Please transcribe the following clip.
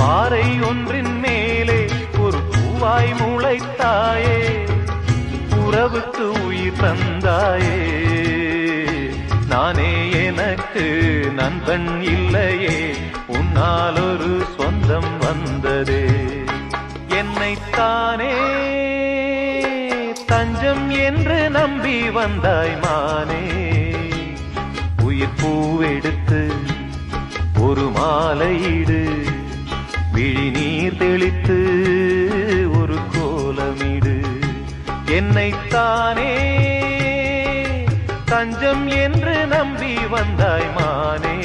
பாறை ஒன்றின் மேலே ஒரு பூவாய் முளைத்தாயே, உறவுக்கு உயிர் தந்தாயே. நானே எனக்கு நண்பன் இல்லையே, உன்னால் ஒரு சொந்தம் வந்ததே. என்னைத்தானே தஞ்சம் என்று நம்பி வந்தாய் மானே. உயிர் பூவெடுத்து ஒரு மாலையிடு, விழி நீர் தெளித்து ஒரு கோலமிடு. என்னைத்தானே தஞ்சம் என்று நம்பி வந்தாய் மானே.